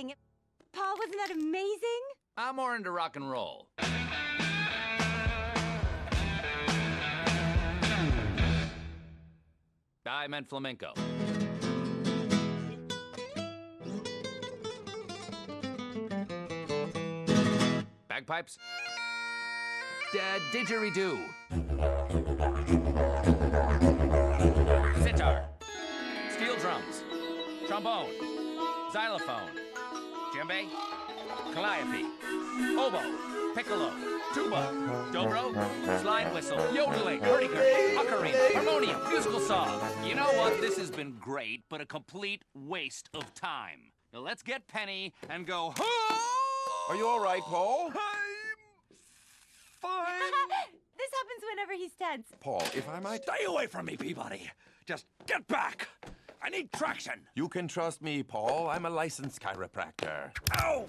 amazing! Paul, wasn't that amazing? I'm more into rock and roll. I meant flamenco. Bagpipes? Didgeridoo. Sitar. Steel drums. Trombone. Xylophone. Djembe. Calliope. Oboe. Piccolo. Tuba. Dobro. Slide whistle. Yodeling. Hurdy-gurdy. Ocarina. Harmonium. Musical song. You know what? This has been great, but a complete waste of time. Now let's get Penny and go home! Are you all right, Paul? Fine. This happens whenever he's tense. Paul, if I might... Stay away from me, Peabody. Just get back. I need traction. You can trust me, Paul. I'm a licensed chiropractor. Ow!